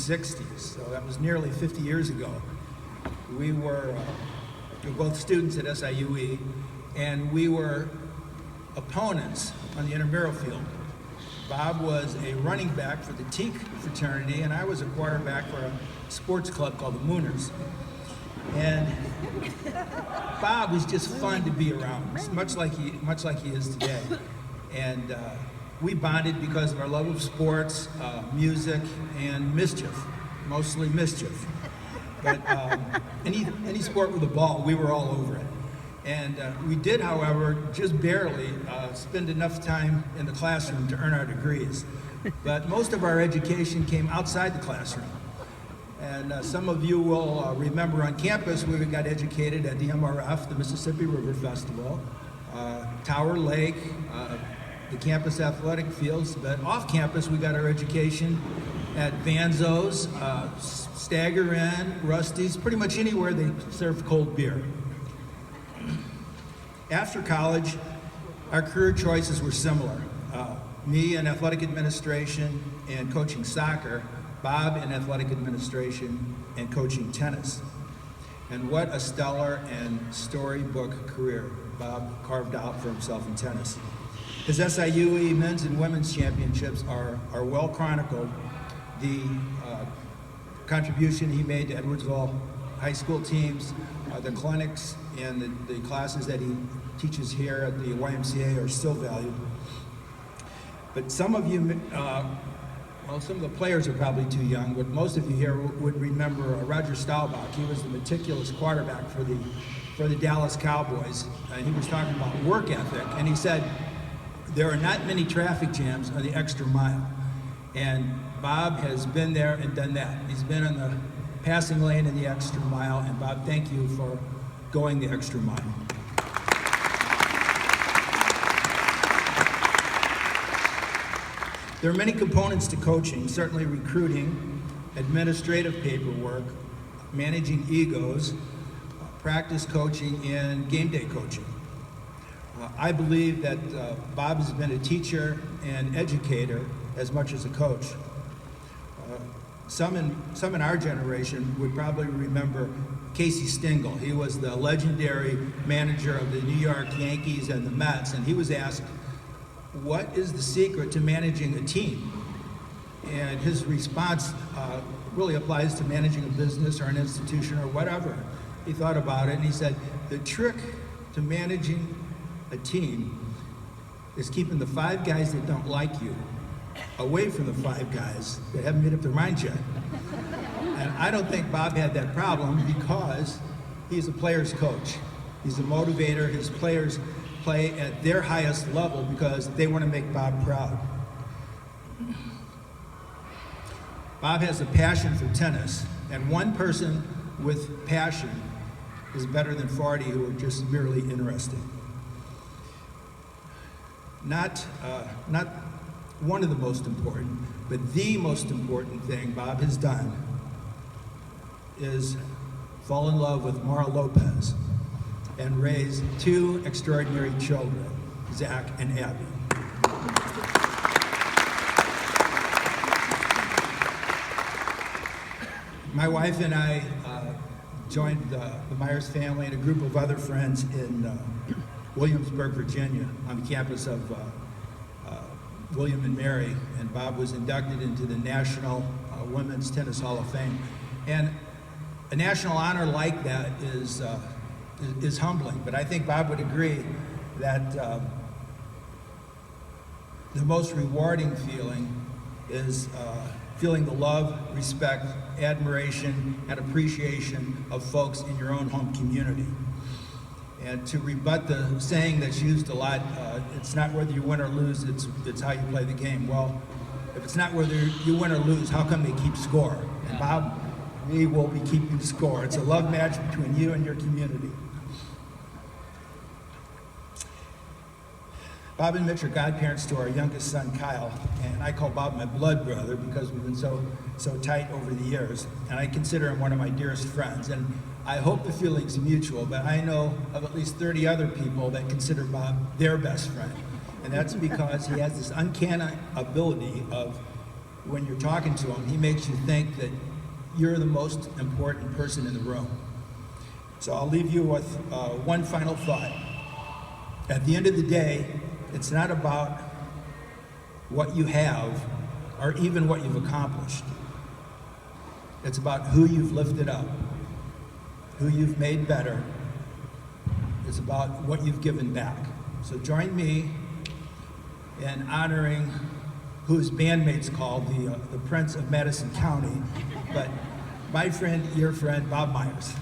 60s, so that was nearly 50 years ago. We were both students at SIU-E, and we were opponents on the intramural field. Bob was a running back for the Teak fraternity, and I was a quarterback for a sports club called the Mooners. And Bob was just fun to be around, much like he is today. And we bonded because of our love of sports, music, and mischief, mostly mischief. But any sport with a ball, we were all over it. And we did, however, just barely spend enough time in the classroom to earn our degrees. But most of our education came outside the classroom. And some of you will remember on campus we got educated at the MRF, the Mississippi River Festival, Tower Lake, the campus athletic fields. But off campus we got our education at Vanzo's, Stagger Inn, Rusty's, pretty much anywhere they served cold beer. After college, our career choices were similar. Me in athletic administration and coaching soccer, Bob in athletic administration and coaching tennis. And what a stellar and storybook career Bob carved out for himself in tennis. His SIU-E men's and women's championships are well chronicled. The contribution he made to Edwardsville high school teams, the clinics and the classes that he teaches here at the YMCA are still valued. But some of you, well, some of the players are probably too young, but most of you here would remember Roger Stahlbach. He was the meticulous quarterback for the Dallas Cowboys, and he was talking about work ethic, and he said, there are not many traffic jams on the extra mile. And Bob has been there and done that. He's been in the passing lane in the extra mile, and Bob, thank you for going the extra mile. There are many components to coaching, certainly recruiting, administrative paperwork, managing egos, practice coaching, and game day coaching. I believe that Bob has been a teacher and educator as much as a coach. Some in our generation would probably remember Casey Stengel. He was the legendary manager of the New York Yankees and the Mets, and he was asked, what is the secret to managing a team? And his response really applies to managing a business or an institution or whatever. He thought about it and he said, the trick to managing a team is keeping the 5 guys that don't like you away from the 5 guys that haven't made up their mind yet. And I don't think Bob had that problem because he's a player's coach. He's a motivator. His players play at their highest level because they want to make Bob proud. Bob has a passion for tennis, and one person with passion is better than 40 who are just merely interested. Not one of the most important, but the most important thing Bob has done is fall in love with Mara Lopez and raise 2 extraordinary children, Zach and Abby. My wife and I joined the Meyers family and a group of other friends in Williamsburg, Virginia, on the campus of William and Mary, and Bob was inducted into the National Women's Tennis Hall of Fame. And a national honor like that is humbling, but I think Bob would agree that the most rewarding feeling is feeling the love, respect, admiration, and appreciation of folks in your own home community. And to rebut the saying that's used a lot, it's not whether you win or lose, it's how you play the game. Well, if it's not whether you win or lose, how come they keep score? And Bob, we will be keeping score. It's a love match between you and your community. Bob and Mitch are godparents to our youngest son, Kyle, and I call Bob my blood brother because we've been so tight over the years, and I consider him one of my dearest friends. And I hope the feeling's mutual, but I know of at least 30 other people that consider Bob their best friend, and that's because he has this uncanny ability of when you're talking to him, he makes you think that you're the most important person in the room. So I'll leave you with one final thought. At the end of the day, it's not about what you have or even what you've accomplished. It's about who you've lifted up, who you've made better. It's about what you've given back. So join me in honoring who his bandmates called the Prince of Madison County, but my friend, your friend, Bob Meyers.